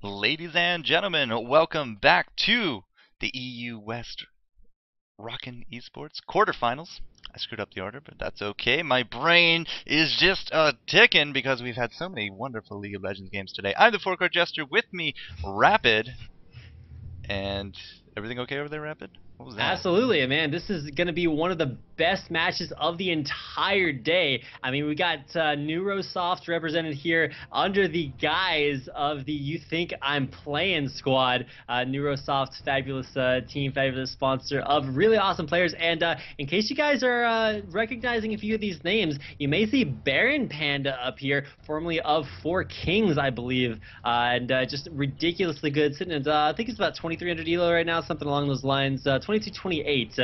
Ladies and gentlemen, welcome back to the EU West RockinEsports quarterfinals. I screwed up the order, but that's okay. My brain is just ticking because we've had so many wonderful League of Legends games today. I'm the FourCourtJester. With me, Rapid. And everything okay over there, Rapid? What was that? Absolutely, man. This is going to be one of the best matches of the entire day. I mean, we got Neurosoft represented here under the guise of the You Think I'm Playing squad. Neurosoft's fabulous team, fabulous sponsor of really awesome players. And in case you guys are recognizing a few of these names, you may see Baron Panda up here, formerly of Four Kings, I believe. And just ridiculously good, sitting at, I think it's about 2,300 elo right now, something along those lines. 2228,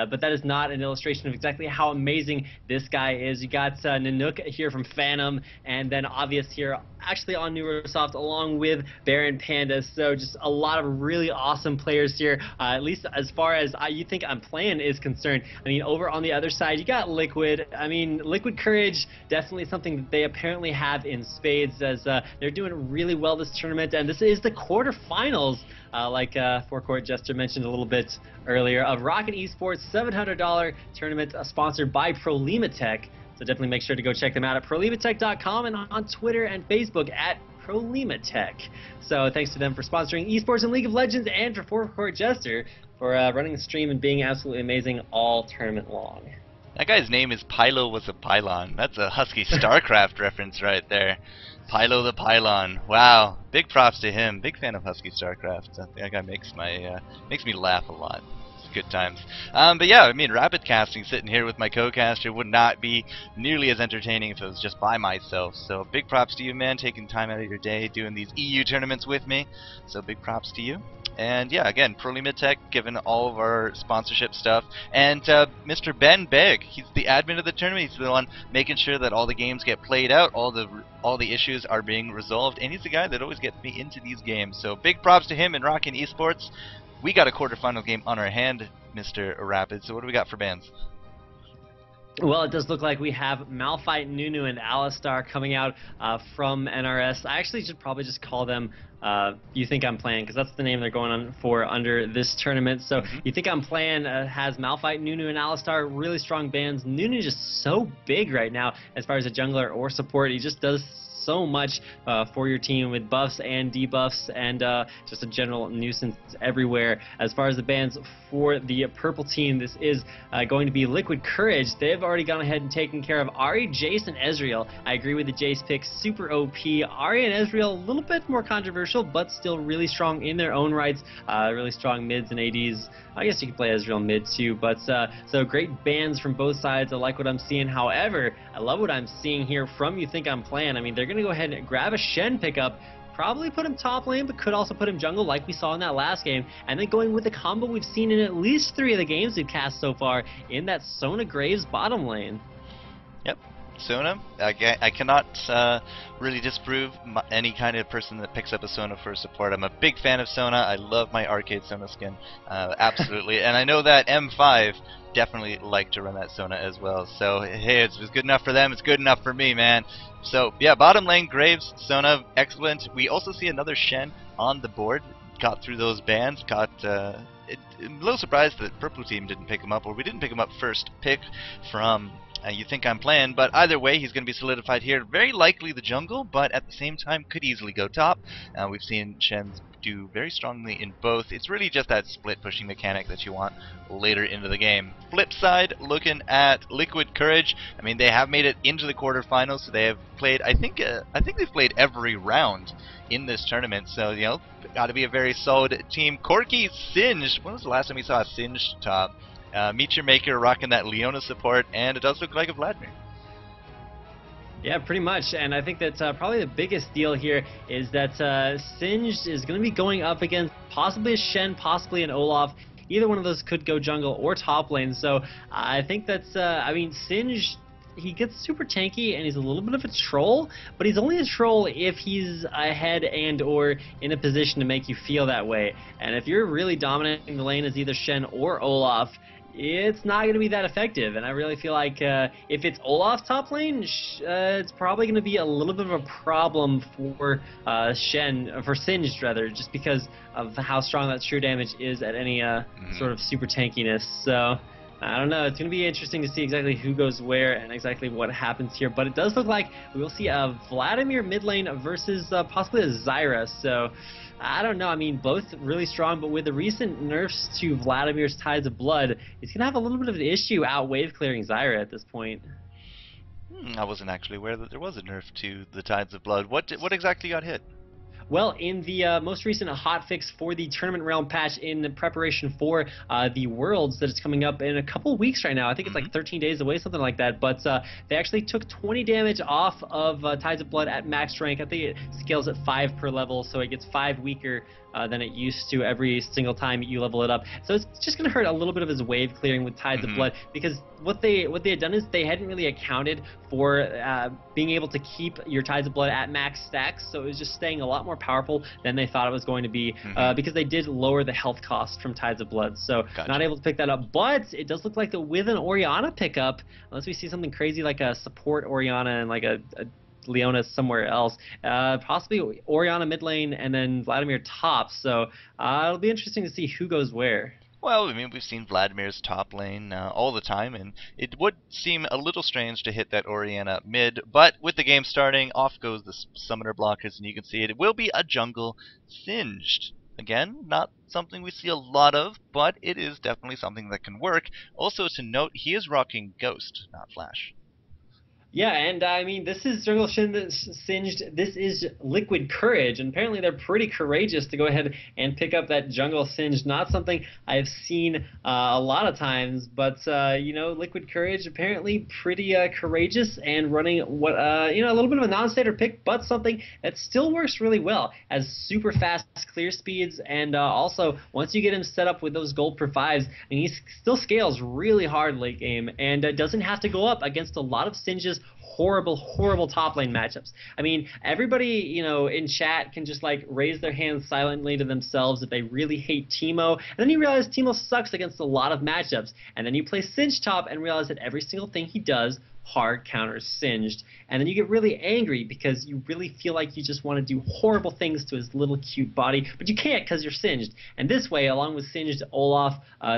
but that is not an illustration of exactly how amazing this guy is. You got Nanook here from Phantom, and then Obvious here actually on Neurosoft along with Baron Panda. So just a lot of really awesome players here, at least as far as You Think I'm Playing is concerned. I mean, over on the other side, you got Liquid. I mean, Liquid Courage, definitely something that they apparently have in spades, as they're doing really well this tournament, and this is the quarterfinals. Like FourCourtJester mentioned a little bit earlier, of RockinEsports $700 tournament sponsored by ProLimaTech. So definitely make sure to go check them out at ProLimaTech.com and on Twitter and Facebook at ProLimaTech. So thanks to them for sponsoring esports and League of Legends, and for FourCourtJester for running the stream and being absolutely amazing all tournament long. That guy's name is Pylo was a Pylon. That's a Husky StarCraft reference right there. Pylo the Pylon. Wow. Big props to him. Big fan of Husky StarCraft. That guy makes me laugh a lot. It's good times. But yeah, I mean, rapid casting, sitting here with my co-caster, would not be nearly as entertaining if it was just by myself. So big props to you, man, taking time out of your day, doing these EU tournaments with me. So big props to you. And yeah, again, ProLimaTech giving all of our sponsorship stuff. And Mr. Ben Begg, he's the admin of the tournament. He's the one making sure that all the games get played out, all the issues are being resolved, and he's the guy that always gets me into these games. So big props to him and RockinEsports. We got a quarterfinal game on our hand, Mr. Rapid. So what do we got for bands? Well, it does look like we have Malphite, Nunu, and Alistar coming out from NRS. I actually should probably just call them You Think I'm Playing, because that's the name they're going on for under this tournament. So You Think I'm Playing has Malphite, Nunu, and Alistar, really strong bands. Nunu just so big right now as far as a jungler or support. He just does so much for your team with buffs and debuffs, and just a general nuisance everywhere. As far as the bans for the purple team, this is going to be Liquid Courage. They've already gone ahead and taken care of Ahri, Jace, and Ezreal. I agree with the Jace pick, super OP. Ahri and Ezreal, a little bit more controversial, but still really strong in their own rights. Really strong mids and ADs. I guess you can play Ezreal mid too, but so great bans from both sides. I like what I'm seeing. However, I love what I'm seeing here from You Think I'm Playing. I mean, they're going to go ahead and grab a Shen pickup, probably put him top lane, but could also put him jungle like we saw in that last game, and then going with the combo we've seen in at least 3 of the games we've cast so far in that Sona Graves bottom lane. Yep. Sona, I cannot really disprove any kind of person that picks up a Sona for support. I'm a big fan of Sona. I love my arcade Sona skin, absolutely. And I know that M5 definitely like to run that Sona as well. So hey, it's good enough for them. It's good enough for me, man. So yeah, bottom lane, Graves, Sona, excellent. We also see another Shen on the board. Got through those bans. Got a little surprised that purple team didn't pick him up, or we didn't pick him up first pick from You Think I'm Playing, but either way, he's going to be solidified here. Very likely the jungle, but at the same time could easily go top. We've seen Shen's do very strongly in both. It's really just that split pushing mechanic that you want later into the game. Flip side, looking at Liquid Courage. I mean, they have made it into the quarterfinals, so they have played, I think they've played every round in this tournament, so, you know, got to be a very solid team. Corky, Singed. When was the last time we saw a Singed top? Meet Your Maker rocking that Leona support, and it does look like a Vladimir. Yeah, pretty much, and I think that probably the biggest deal here is that Singed is going to be going up against possibly a Shen, possibly an Olaf. Either one of those could go jungle or top lane, so I think that's, I mean, Singed, he gets super tanky and he's a little bit of a troll, but he's only a troll if he's ahead and or in a position to make you feel that way. And if you're really dominating the lane as either Shen or Olaf, it's not going to be that effective. And I really feel like if it's Olaf top lane, it's probably going to be a little bit of a problem for Singed rather, just because of how strong that true damage is at any sort of super tankiness. So I don't know. It's going to be interesting to see exactly who goes where and exactly what happens here. But it does look like we will see a Vladimir mid lane versus possibly a Zyra. So I don't know. I mean, both really strong, but with the recent nerfs to Vladimir's Tides of Blood, he's going to have a little bit of an issue out wave clearing Zyra at this point. I wasn't actually aware that there was a nerf to the Tides of Blood. What exactly got hit? Well, in the most recent hotfix for the Tournament Realm patch in preparation for the Worlds that is coming up in a couple weeks right now. I think it's like 13 days away, something like that. But they actually took 20 damage off of Tides of Blood at max rank. I think it scales at 5 per level, so it gets 5 weaker than it used to every single time you level it up. So it's just going to hurt a little bit of his wave clearing with Tides of Blood, because what they had done is they hadn't really accounted for being able to keep your Tides of Blood at max stacks, so it was just staying a lot more powerful than they thought it was going to be, because they did lower the health cost from Tides of Blood, so not able to pick that up. But it does look like that with an Orianna pickup, unless we see something crazy like a support Orianna and like a Leona somewhere else, possibly Orianna mid lane and then Vladimir top, so it'll be interesting to see who goes where. Well, I mean, we've seen Vladimir's top lane all the time, and it would seem a little strange to hit that Orianna mid, but with the game starting, off goes the summoner blockers, and you can see it will be a jungle Singed. Again, not something we see a lot of, but it is definitely something that can work. Also to note, he is rocking Ghost, not Flash. Yeah, and I mean, this is Jungle Singed, this is Liquid Courage, and apparently they're pretty courageous to go ahead and pick up that Jungle Singed. Not something I've seen a lot of times, but, you know, Liquid Courage apparently pretty courageous and running what, you know, a little bit of a non-standard pick, but something that still works really well, as super fast clear speeds, and also, once you get him set up with those gold per 5s, I mean, he still scales really hard late game, and doesn't have to go up against a lot of Singe's horrible top lane matchups. I mean, everybody, you know, in chat can just like raise their hands silently to themselves if they really hate Teemo, and then you realize Teemo sucks against a lot of matchups, and then you play Singed top and realize that every single thing he does hard counters Singed, and then you get really angry because you really feel like you just want to do horrible things to his little cute body, but you can't because you're Singed. And this way, along with Singed, Olaf,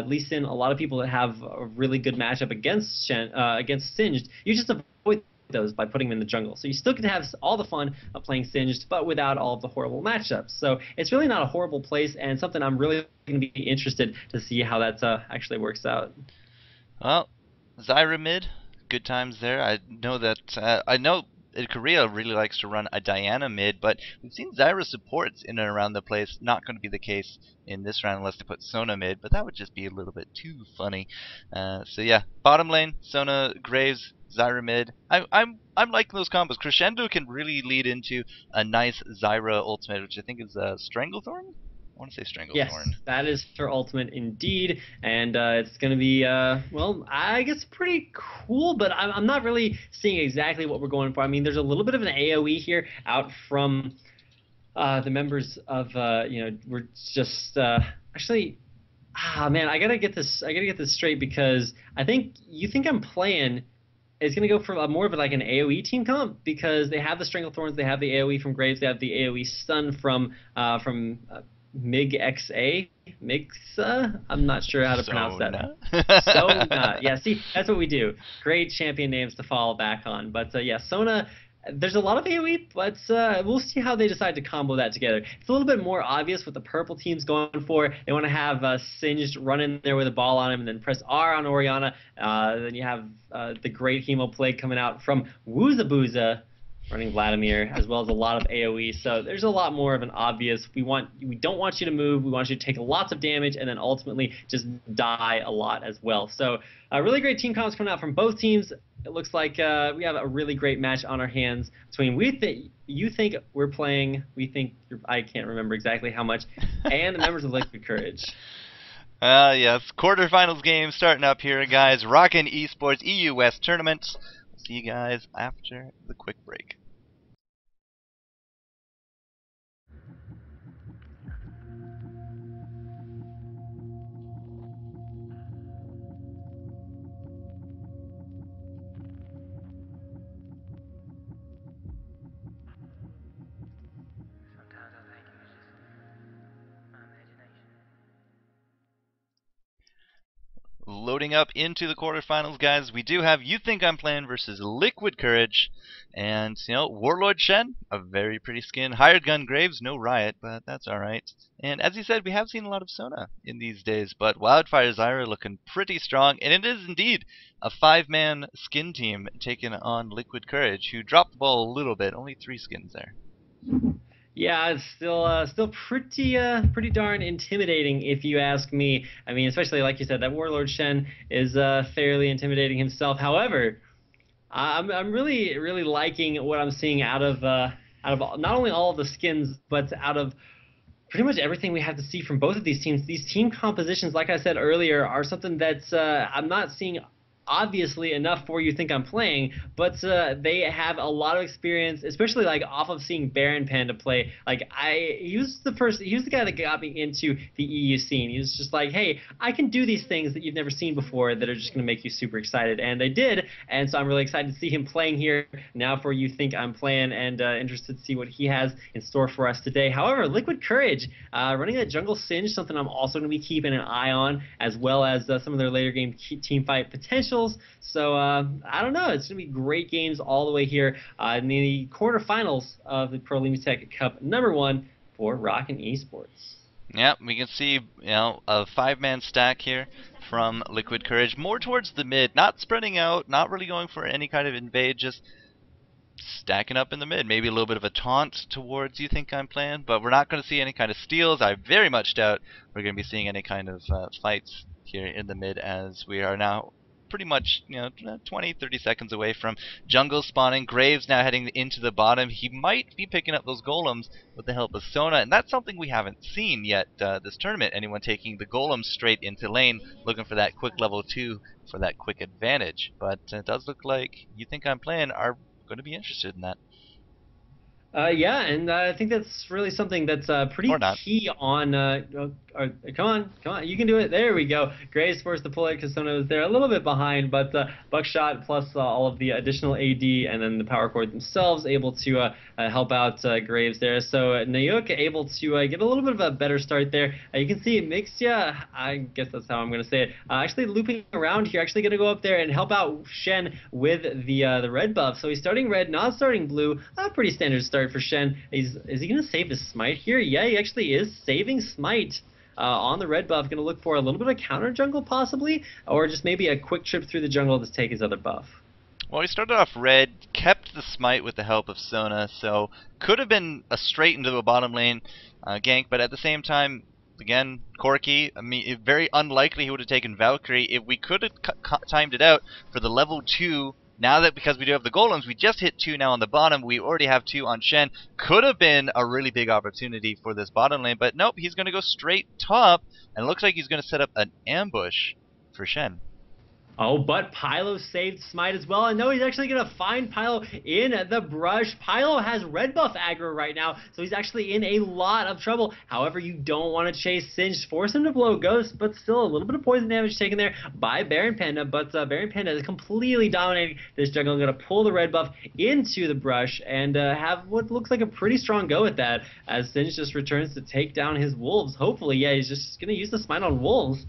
Lee Sin, a lot of people that have a really good matchup against Singed, you just avoid those by putting them in the jungle. So you still get to have all the fun of playing Singed, but without all of the horrible matchups. So it's really not a horrible place, and something I'm really going to be interested to see how that actually works out. Well, Zyra mid, good times there. I know that Korea really likes to run a Diana mid, but we've seen Zyra supports in and around the place. Not going to be the case in this round unless they put Sona mid, but that would just be a little bit too funny. So yeah, bottom lane, Sona, Graves, Zyra mid. I'm liking those combos. Crescendo can really lead into a nice Zyra ultimate, which I think is Stranglethorn? I want to say Stranglethorn. Yes, that is her ultimate indeed, and it's going to be, well, I guess pretty cool, but I'm not really seeing exactly what we're going for. I mean, there's a little bit of an AoE here out from the members of, you know, we're just, actually, man, I gotta get this straight, because I think YouThinkImPlayin is going to go for more of like an AoE team comp, because they have the Stranglethorns, they have the AoE from Graves, they have the AoE stun from Migsa? I'm not sure how to pronounce that. Sona. Yeah, see, that's what we do. Great champion names to fall back on. But yeah, Sona, there's a lot of AoE, but we'll see how they decide to combo that together. It's a little bit more obvious what the purple team's going for. They want to have Singed run in there with a ball on him and then press R on Orianna. Then you have the great Hemo Plague coming out from Woozabooza, running Vladimir, as well as a lot of AoE. So there's a lot more of an obvious, we don't want you to move, we want you to take lots of damage, and then ultimately just die a lot as well. So really great team comps coming out from both teams. It looks like we have a really great match on our hands between you think we're playing, I can't remember exactly how much, and the members of Liquid Courage. Yes, quarterfinals game starting up here, guys. RockinEsports EUW Tournament. We'll see you guys after the quick break. loading up into the quarterfinals, guys. We do have YouThinkImPlayin versus Liquid Courage. And, Warlord Shen, a very pretty skin. Hired Gun Graves, no Riot, but that's alright. And as you said, we have seen a lot of Sona in these days, but Wildfire Zyra looking pretty strong. And it is indeed a 5-man skin team taking on Liquid Courage, who dropped the ball a little bit. Only 3 skins there. Yeah, it's still pretty darn intimidating if you ask me. I mean, especially like you said, that Warlord Shen is fairly intimidating himself. However, I'm really liking what I'm seeing out of not only all of the skins, but out of pretty much everything we have to see from both of these teams. These team compositions, like I said earlier, are something that's I'm not seeing obviously enough for YouThinkImPlayin, but they have a lot of experience, especially like off of seeing Baron Panda play. Like he was the guy that got me into the EU scene. He was just like, hey, I can do these things that you've never seen before that are just going to make you super excited, and they did. And so I'm really excited to see him playing here now for YouThinkImPlayin, and interested to see what he has in store for us today. However, Liquid Courage running that jungle Singe, something I'm also going to be keeping an eye on, as well as some of their later game team fight potential. So I don't know. It's going to be great games all the way here in the quarterfinals of the Pro Limited Cup #1 for RockinEsports. Yeah, we can see a 5-man stack here from Liquid Courage, more towards the mid, not spreading out, not really going for any kind of invade, just stacking up in the mid. Maybe a little bit of a taunt towards YouThinkImPlayin, but we're not going to see any kind of steals. I very much doubt we're going to be seeing any kind of fights here in the mid, as we are now pretty much 20-30 seconds away from jungle spawning. Graves now heading into the bottom. He might be picking up those golems with the help of Sona, and that's something we haven't seen yet this tournament. Anyone taking the golems straight into lane, looking for that quick level 2 for that quick advantage. But it does look like YouThinkImPlayin are going to be interested in that. Yeah, and I think that's really something that's pretty key on. Come on, you can do it. There we go. Graves forced to pull it because Sona was there a little bit behind, but Buckshot plus all of the additional AD and then the power cord themselves able to help out Graves there. So Nayuk able to get a little bit of a better start there. You can see Mixia, I guess that's how I'm going to say it, actually looping around here, actually going to go up there and help out Shen with the red buff. So he's starting red, not starting blue. Pretty standard start for Shen. Is he going to save his smite here? Yeah, he actually is saving smite on the red buff. Going to look for a little bit of counter jungle possibly, or just maybe a quick trip through the jungle to take his other buff. Well, he started off red, kept the smite with the help of Sona, so could have been a straight into the bottom lane gank, but at the same time, again, Corki, I mean, very unlikely he would have taken Valkyrie. If we could have timed it out for the level 2, now that because we do have the golems, we just hit 2 now on the bottom. We already have 2 on Shen. Could have been a really big opportunity for this bottom lane, but nope, he's going to go straight top, and it looks like he's going to set up an ambush for Shen. Oh, but Pylo saved smite as well, and no, he's actually going to find Pylo in the brush. Pylo has red buff aggro right now, so he's actually in a lot of trouble. However, you don't want to chase Singe, force him to blow Ghost, but still a little bit of poison damage taken there by Baron Panda, but Baron Panda is completely dominating this jungle. Going to pull the red buff into the brush and have what looks like a pretty strong go at that, as Singe just returns to take down his wolves. Hopefully, yeah, he's just going to use the smite on wolves.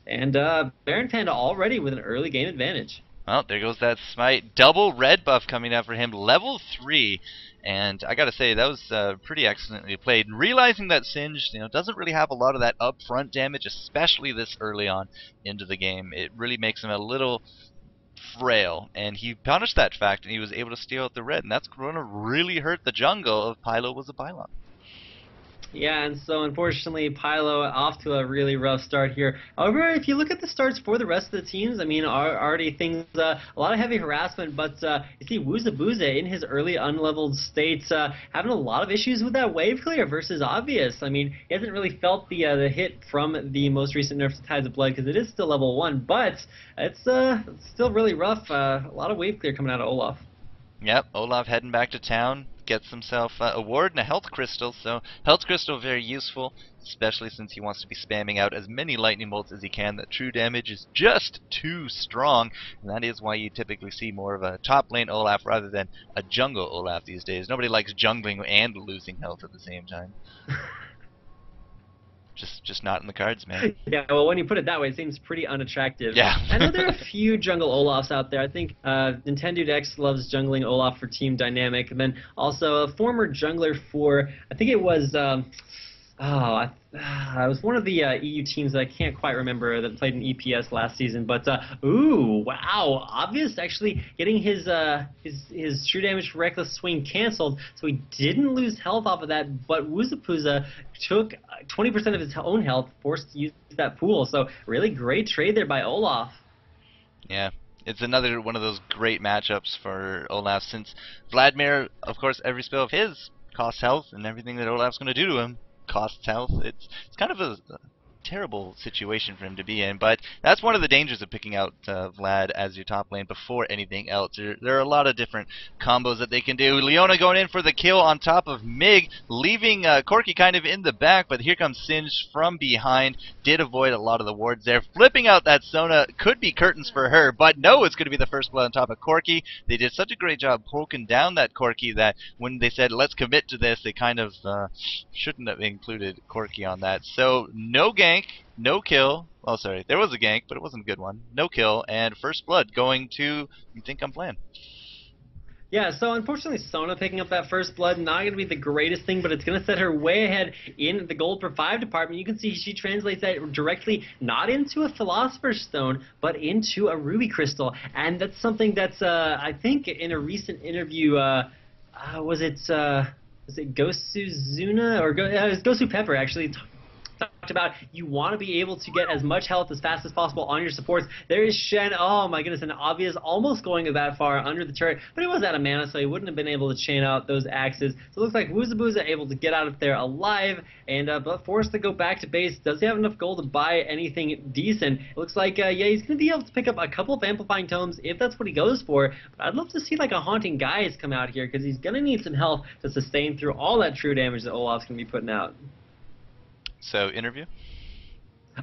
And Baron Panda already with an early game advantage. Well, there goes that smite. Double red buff coming out for him, level 3. And I gotta say, that was pretty excellently played. And realizing that Singe doesn't really have a lot of that upfront damage, especially this early on into the game, it really makes him a little frail. And he punished that fact, and he was able to steal out the red. And that's going to really hurt the jungle if Pylo was a Bylon. Yeah, and so unfortunately, Pylo off to a really rough start here. However, if you look at the starts for the rest of the teams, I mean, already things, a lot of heavy harassment, but you see Woozabuza in his early unleveled state having a lot of issues with that wave clear versus Obvious. I mean, he hasn't really felt the hit from the most recent nerf to Tides of Blood because it is still level 1, but it's still really rough. A lot of wave clear coming out of Olaf. Yep, Olaf heading back to town, gets himself a ward and a health crystal, so health crystal very useful, especially since he wants to be spamming out as many lightning bolts as he can. That true damage is just too strong, and that is why you typically see more of a top lane Olaf rather than a jungle Olaf these days. Nobody likes jungling and losing health at the same time. just not in the cards, man. Yeah, well, when you put it that way, it seems pretty unattractive. Yeah. I know there are a few jungle Olafs out there. I think Nintendo X loves jungling Olaf for Team Dynamic, and then also a former jungler for, I think it was, it was one of the EU teams that I can't quite remember that played in EPS last season. But ooh, wow, Obvious actually getting his true damage reckless swing canceled, so he didn't lose health off of that. But Wuzapuza took 20% of his own health, forced to use that pool. So really great trade there by Olaf. Yeah. It's another one of those great matchups for Olaf, since Vladimir, of course, every spell of his costs health, and everything that Olaf's going to do to him costs health. It's kind of a terrible situation for him to be in, but that's one of the dangers of picking out Vlad as your top lane before anything else. There are a lot of different combos that they can do. Leona going in for the kill on top of Mig, leaving Corki kind of in the back, but here comes Singe from behind. Did avoid a lot of the wards there. Flipping out that Sona could be curtains for her, but no, it's going to be the first blood on top of Corki. They did such a great job poking down that Corki that when they said let's commit to this, they kind of shouldn't have included Corki on that. So no gank, no kill. Oh, sorry, there was a gank, but it wasn't a good one. No kill, and first blood going to YouThinkImPlayin. Yeah, so unfortunately Sona picking up that first blood, not going to be the greatest thing, but it's going to set her way ahead in the gold for 5 department. You can see she translates that directly not into a Philosopher's Stone, but into a Ruby Crystal. And that's something that's, I think in a recent interview, was it Gosu Zuna? Or it was Gosu Pepper, actually, talked about you want to be able to get as much health as fast as possible on your supports. There is Shen, oh my goodness, and Obvious almost going that far under the turret, but he was out of mana, so he wouldn't have been able to chain out those axes. So it looks like Wuzabuza able to get out of there alive, and but forced to go back to base. Does he have enough gold to buy anything decent? It looks like, yeah, he's going to be able to pick up a couple of Amplifying Tomes if that's what he goes for, but I'd love to see like a Haunting Guise come out here, because he's going to need some health to sustain through all that true damage that Olaf's going to be putting out. So, interview?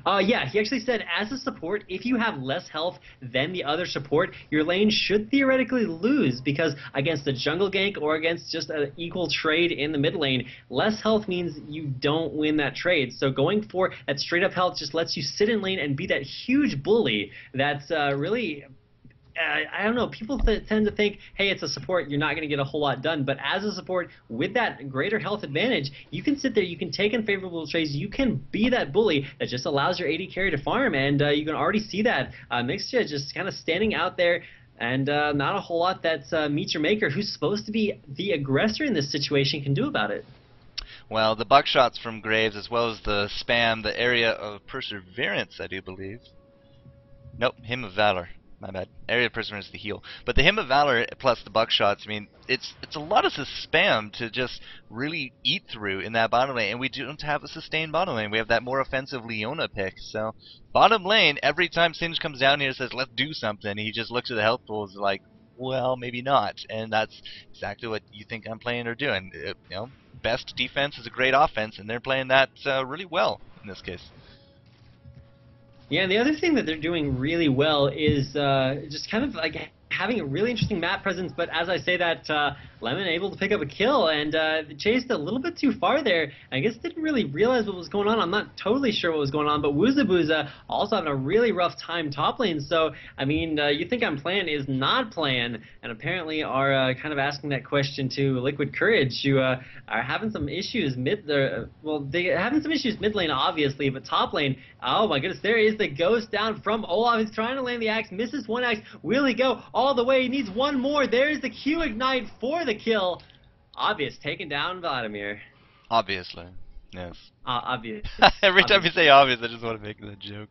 Yeah, he actually said, as a support, if you have less health than the other support, your lane should theoretically lose, because against a jungle gank or against just an equal trade in the mid lane, less health means you don't win that trade. So going for that straight up health just lets you sit in lane and be that huge bully that's really... I don't know, people tend to think, hey, it's a support, you're not going to get a whole lot done. But as a support, with that greater health advantage, you can sit there, you can take unfavorable trades, you can be that bully that just allows your AD carry to farm. And you can already see that Mixja just kind of standing out there, and not a whole lot that Meet Your Maker, who's supposed to be the aggressor in this situation, can do about it. Well, the buckshots from Graves, as well as the spam, the area of Perseverance, I do believe. Nope, Hymn of Valor. My bad. Area of Perseverance is the heal. But the Hymn of Valor plus the buckshots, I mean, it's a lot of spam to just really eat through in that bottom lane, and we don't have a sustained bottom lane. We have that more offensive Leona pick. So, bottom lane, every time Singe comes down here and says, let's do something, he just looks at the health pools like, well, maybe not. And that's exactly what YouThinkImPlayin are doing. You know, best defense is a great offense, and they're playing that really well in this case. Yeah, and the other thing that they're doing really well is just kind of like having a really interesting map presence, but as I say that, Lemon able to pick up a kill, and chased a little bit too far there. I guess didn't really realize what was going on. I'm not totally sure what was going on, but Wuzabuza also having a really rough time top lane. So, I mean, YouThinkImPlayin is not playing, and apparently are kind of asking that question to Liquid Courage, who are having some issues well, they're having some issues mid lane, obviously, but top lane, oh my goodness, there is the ghost down from Olaf. He's trying to land the axe, misses one axe. Will he go all the way? He needs one more. There's the Q ignite for the kill. Obvious, taking down Vladimir. Obviously, yes. Obvious. Every time you say obvious, I just want to make the joke.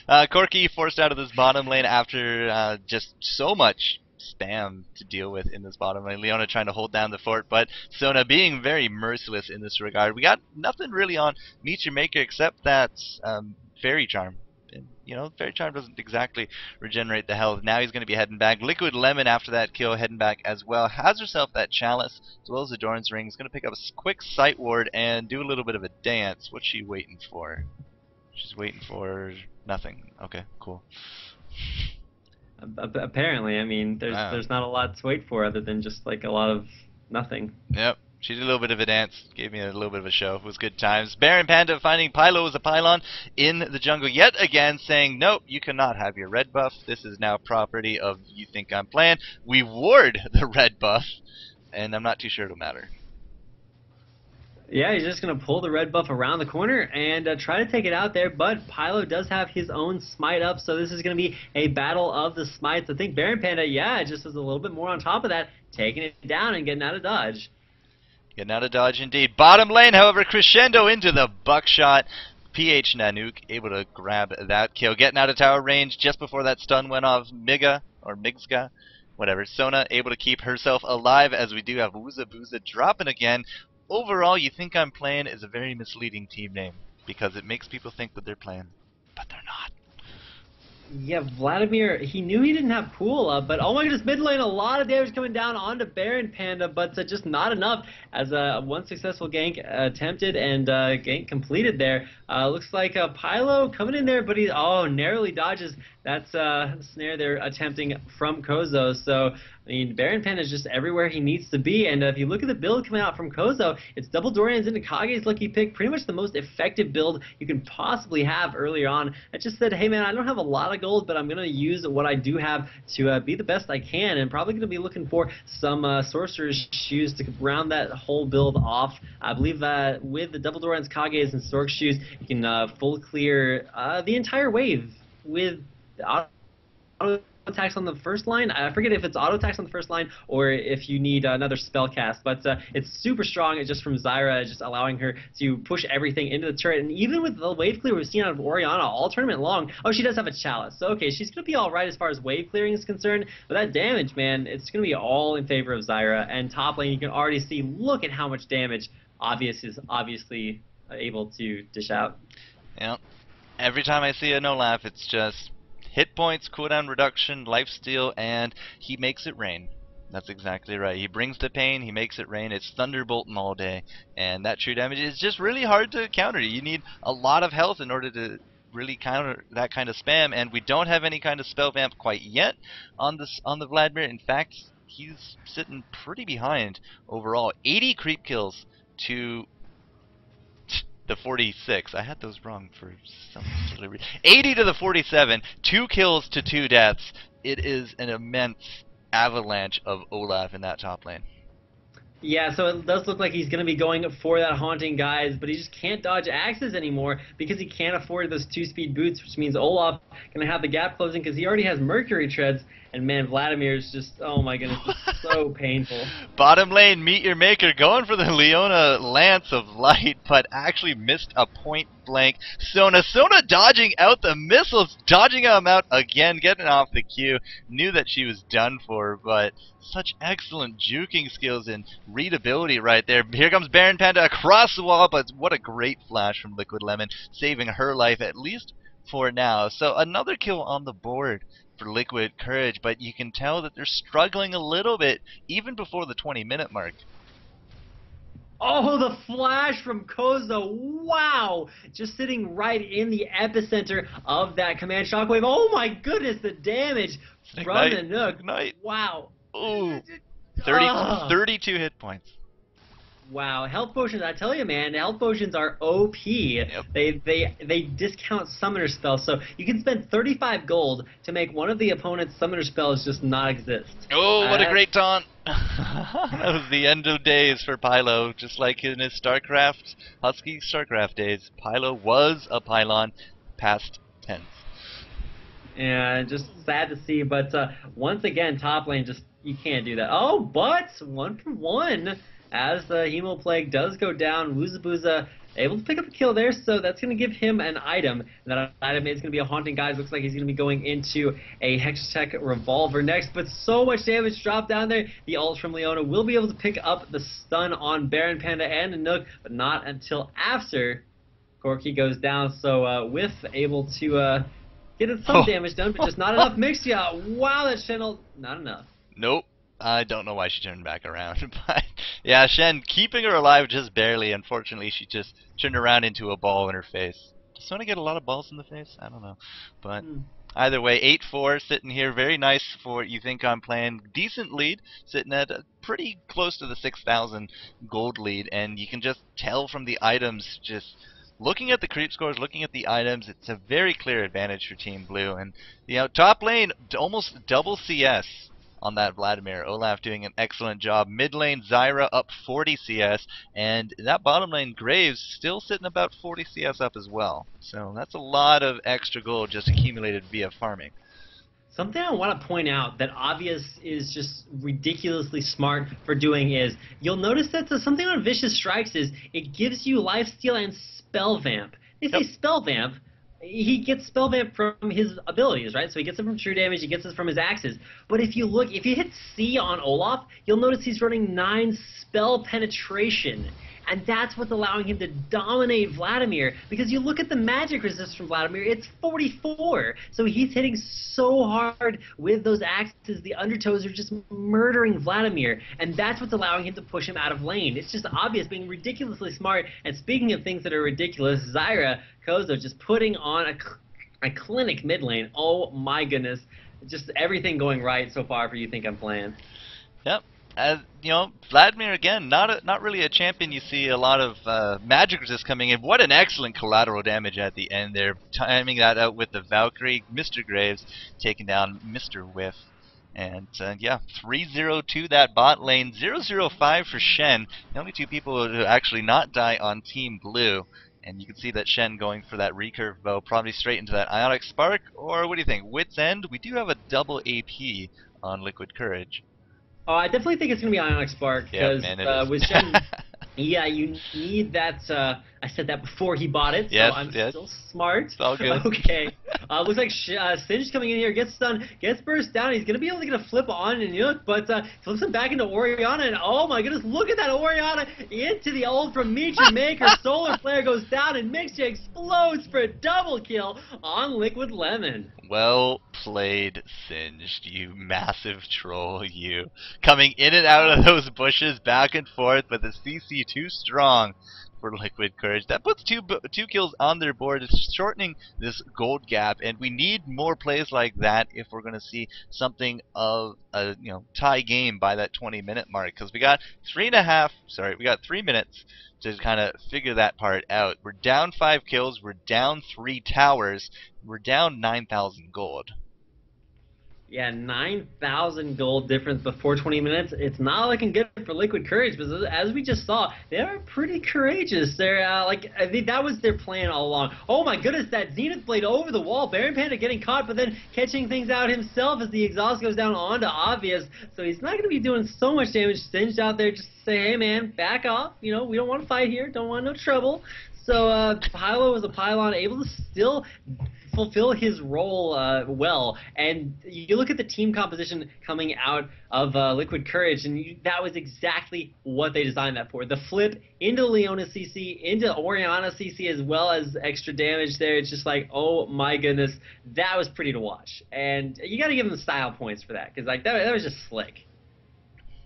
Corki forced out of this bottom lane after just so much spam to deal with in this bottom lane. Leona trying to hold down the fort, but Sona being very merciless in this regard. We got nothing really on Meet Your Maker except that Fairy Charm. And, you know, Fairy Charm doesn't exactly regenerate the health. Now he's going to be heading back. Liquid Lemon after that kill heading back as well. Has herself that Chalice as well as the Doran's Ring. He's going to pick up a quick Sight Ward and do a little bit of a dance. What's she waiting for? She's waiting for nothing. Okay, cool. Apparently, I mean, there's not a lot to wait for other than just like a lot of nothing. Yep. She did a little bit of a dance, gave me a little bit of a show. It was good times. Baron Panda finding Pylo as a pylon in the jungle yet again, saying, nope, you cannot have your red buff. This is now property of You Think I'm Playing. We ward the red buff, and I'm not too sure it'll matter. Yeah, he's just going to pull the red buff around the corner and try to take it out there, but Pylo does have his own smite up, so this is going to be a battle of the smites. I think Baron Panda, yeah, just is a little bit more on top of that, taking it down and getting out of dodge. Getting out of dodge indeed. Bottom lane, however, crescendo into the buckshot. PH Nanook able to grab that kill. Getting out of tower range just before that stun went off. Migska, whatever. Sona able to keep herself alive as we do have Wooza Booza dropping again. Overall, You Think I'm Playing is a very misleading team name because it makes people think that they're playing, but they're not. Yeah, Vladimir, he knew he didn't have pool up, but oh my goodness, mid lane, a lot of damage coming down onto Baron Panda, but just not enough as one successful gank attempted and gank completed there. Looks like Pylo coming in there, but he narrowly dodges that snare they're attempting from Kozo. So, I mean, Baron Panda is just everywhere he needs to be, and if you look at the build coming out from Kozo, it's double Dorians into Kage's lucky pick, pretty much the most effective build you can possibly have earlier on. I just said, hey man, I don't have a lot of gold, but I'm going to use what I do have to be the best I can, and probably going to be looking for some Sorcerer's Shoes to round that whole build off. I believe with the double Dorians, Kage's, and Sorc Shoes, you can full clear the entire wave with auto attacks on the first line. I forget if it's auto attacks on the first line or if you need another spell cast, but it's super strong. It's just from Zyra, just allowing her to push everything into the turret. And even with the wave clear we've seen out of Orianna all tournament long, she does have a chalice. So okay, she's going to be alright as far as wave clearing is concerned, but that damage, man, it's going to be all in favor of Zyra. And top lane, you can already see, look at how much damage Obvious is obviously able to dish out. Yeah. Every time I see a no laugh, it's just hit points, cooldown reduction, lifesteal, and he makes it rain. That's exactly right. He brings the pain, he makes it rain. It's thunderbolting all day, and that true damage is just really hard to counter. You need a lot of health in order to really counter that kind of spam, and we don't have any kind of spell vamp quite yet on the Vladimir. In fact, he's sitting pretty behind overall. 80 creep kills to the 46. I had those wrong for some silly reason. 80 to the 47. 2 kills to 2 deaths. It is an immense avalanche of Olaf in that top lane. Yeah, so it does look like he's going to be going for that Haunting Guise, but he just can't dodge axes anymore because he can't afford those 2-speed boots, which means Olaf going to have the gap closing because he already has Mercury Treads, and man, Vladimir's just, oh my goodness, it's so painful. Bottom lane, Meet Your Maker, going for the Leona Lance of Light, but actually missed a point blank. Sona dodging out the missiles, dodging them out again, getting off the queue. Knew that she was done for, but such excellent juking skills and readability right there. Here comes Baron Panda across the wall, but what a great flash from Liquid Lemon, saving her life at least for now. So another kill on the board for Liquid Courage, but you can tell that they're struggling a little bit even before the 20-minute mark. Oh, the flash from Kozo. Wow! Just sitting right in the epicenter of that command shockwave. Oh my goodness, the damage from the Nook. Ignite. Wow. Ooh. 32 hit points. Wow, health potions, I tell you man, health potions are OP. Yep. They discount summoner spells, so you can spend 35 gold to make one of the opponent's summoner spells just not exist. Oh, what a great taunt. That was the end of days for Pylo, just like in his StarCraft, Husky StarCraft days. Pylo was a pylon, past tense. Yeah, just sad to see, but once again, top lane, just, you can't do that. Oh, but 1 for 1. As the Hemo Plague does go down, Woozabuza able to pick up a kill there, so that's going to give him an item. And that item is going to be a Haunting Guise. Looks like he's going to be going into a Hextech Revolver next, but so much damage dropped down there. The ult from Leona will be able to pick up the stun on Baron Panda and Nook, but not until after Corki goes down. So Whiff able to get some damage done, but just not enough. Mixia, wow, that channel, not enough. Nope. I don't know why she turned back around, but yeah, Shen keeping her alive just barely. Unfortunately, she just turned around into a ball in her face. Does Sona get a lot of balls in the face? I don't know, but Either way, 8-4 sitting here. Very nice for You Think I'm Playing. Decent lead, sitting at pretty close to the 6,000 gold lead. And you can just tell from the items, just looking at the creep scores, looking at the items, it's a very clear advantage for Team Blue. And, you know, top lane, almost double CS on that Vladimir. Olaf doing an excellent job. Mid lane, Zyra up 40 CS, and that bottom lane, Graves, still sitting about 40 CS up as well. So that's a lot of extra gold just accumulated via farming. Something I want to point out that Obvious is just ridiculously smart for doing is, you'll notice that something on Vicious Strikes is it gives you lifesteal and spell vamp. They say spell vamp. He gets spell vamp from his abilities, right? So he gets it from true damage, he gets it from his axes. But if you look, if you hit C on Olaf, you'll notice he's running 9 spell penetration. And that's what's allowing him to dominate Vladimir, because you look at the magic resist from Vladimir, it's 44. So he's hitting so hard with those axes, the undertows are just murdering Vladimir, and that's what's allowing him to push him out of lane. It's just Obvious being ridiculously smart. And speaking of things that are ridiculous, Zyra Kozo just putting on a clinic mid lane. Oh my goodness. Just everything going right so far for You Think I'm Playing. Yep. You know, Vladimir again, not really a champion. You see a lot of magic resist coming in. What an excellent collateral damage at the end there, timing that out with the Valkyrie. Mr. Graves taking down Mr. Whiff. And yeah, 3-0 to that bot lane, 0-0-5 for Shen. The only two people who actually not die on Team Blue. And you can see that Shen going for that recurve bow, probably straight into that Ionic Spark. Or what do you think? Wit's End? We do have a double AP on Liquid Courage. Oh, I definitely think it's going to be Ionic Spark, because with Shen, yeah, you need that. I said that before he bought it, so I'm still smart. It's all good. Okay. Looks like Singe coming in here, gets stunned, gets burst down. He's going to be able to get a flip on and Yuk, but flips him back into Orianna, and oh my goodness, look at that Orianna into the ult from Mitra Maker. Solar Flare goes down, and Mixture explodes for a double kill on Liquid Lemon. Well played, Singed, you massive troll, you. Coming in and out of those bushes, back and forth, but the CC too strong for Liquid Courage. That puts two kills on their board. It's shortening this gold gap, and we need more plays like that if we're going to see something of a tie game by that 20-minute mark. Because we got 3 minutes to kind of figure that part out. We're down 5 kills. We're down 3 towers. We're down 9,000 gold. Yeah, 9,000 gold difference before 20 minutes. It's not looking good for Liquid Courage, but as we just saw, they're pretty courageous. They're I think that was their plan all along. Oh my goodness, that Zenith Blade over the wall. Baron Panda getting caught, but then catching things out himself as the exhaust goes down onto Obvious. So he's not going to be doing so much damage. Singed out there just to say, hey man, back off. We don't want to fight here. Don't want no trouble. So Pylo was a pylon, able to still fulfill his role well. And you look at the team composition coming out of Liquid Courage, and that was exactly what they designed that for. The flip into Leona CC, into Orianna CC, as well as extra damage there. It's just like, oh my goodness, that was pretty to watch. And you got to give them style points for that, because like that was just slick.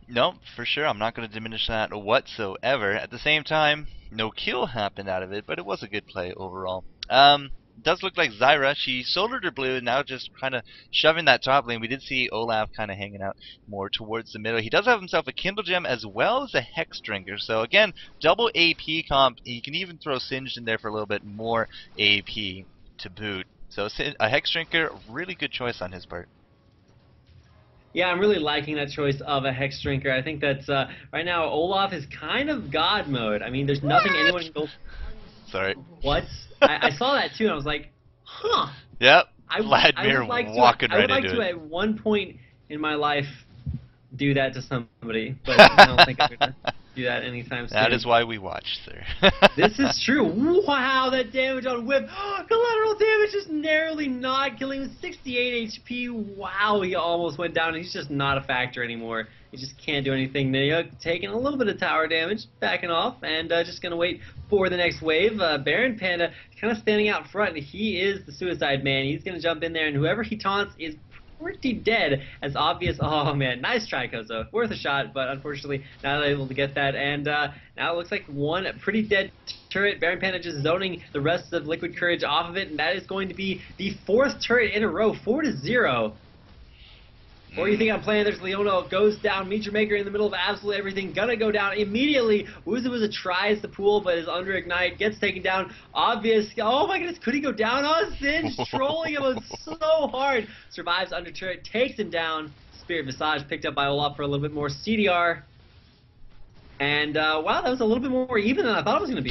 No, for sure. I'm not going to diminish that whatsoever. At the same time, no kill happened out of it, but it was a good play overall. It does look like Zyra, she soloed her blue, and now just kind of shoving that top lane. We did see Olaf kind of hanging out more towards the middle. He does have himself a Kindle Gem as well as a Hex Drinker. So again, double AP comp. He can even throw Singed in there for a little bit more AP to boot. So a Hex Drinker, really good choice on his part. Yeah, I'm really liking that choice of a Hex Drinker. I think that's, right now, Olaf is kind of God mode. I mean, there's nothing anyone can go... Sorry. What? I saw that too, and I was like, huh. Yep, Vladimir walking right into it. I would like to, at one point in my life, do that to somebody, but I don't think I'm going to do that anytime soon. That is why we watch, sir. This is true. Wow, that damage on Whip. Collateral damage just narrowly not killing him. 68 HP. Wow, he almost went down. He's just not a factor anymore. He just can't do anything. Nayuk taking a little bit of tower damage, backing off, and just going to wait for the next wave. Baron Panda kind of standing out front. He is the suicide man. He's going to jump in there, and whoever he taunts is pretty dead. As obvious. Oh man, nice try, Kozo. Worth a shot, but unfortunately not able to get that. And now it looks like one pretty dead turret. Baron Panda just zoning the rest of Liquid Courage off of it, and that is going to be the 4th turret in a row, 4-0. Or you think I'm playing? There's Leona, goes down. Meteor Maker in the middle of absolutely everything. Gonna go down immediately. Wuza tries the pool, but is under ignite. Gets taken down. Obvious. Oh my goodness, could he go down? Oh, Singe trolling him so hard. Survives under turret, takes him down. Spirit Visage picked up by Olaf for a little bit more CDR. And wow, that was a little bit more even than I thought it was going to be.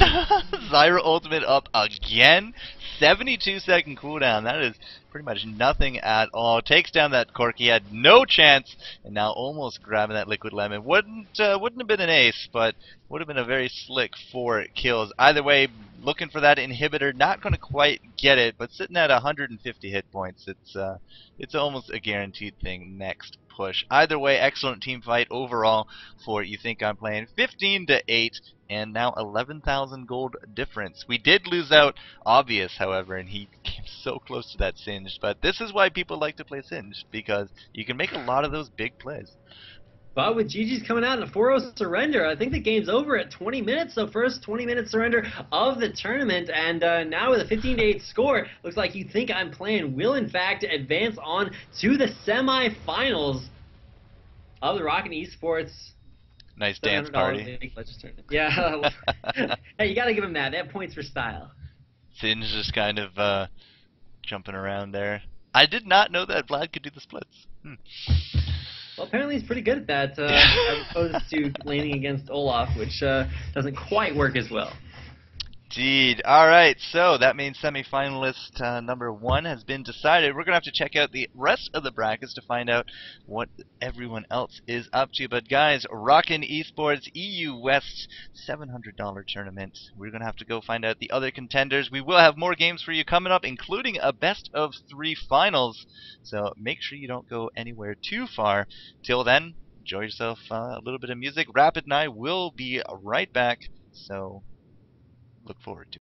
Zyra ultimate up again. 72-second cooldown. That is pretty much nothing at all. Takes down that Corki. Had no chance, and now almost grabbing that Liquid Lemon. Wouldn't have been an ace, but would have been a very slick 4 kills. Either way, looking for that inhibitor. Not going to quite get it, but sitting at 150 hit points. It's almost a guaranteed thing next push. Either way, excellent team fight overall for You Think I'm Playing. 15-8, and now 11,000 gold difference. We did lose out Obvious, however, and he came so close to that Singed. But this is why people like to play Singed, because you can make a lot of those big plays. But with GG's coming out in a 4-0 surrender, I think the game's over at 20 minutes. So first 20-minute surrender of the tournament, and now with a 15-8 score, looks like You Think I'm Playing will in fact advance on to the semifinals of the RockinEsports. Nice dance party. Yeah. Hey, you gotta give him that. They have points for style. Singe just kind of jumping around there. I did not know that Vlad could do the splits. Well, apparently he's pretty good at that, as opposed to laning against Olaf, which doesn't quite work as well. Indeed. Alright, so that means semi-finalist number 1 has been decided. We're going to have to check out the rest of the brackets to find out what everyone else is up to. But guys, RockinEsports EU West $700 tournament. We're going to have to go find out the other contenders. We will have more games for you coming up, including a best of 3 finals. So make sure you don't go anywhere too far. Till then, enjoy yourself a little bit of music. Rapid and I will be right back. So look forward to it.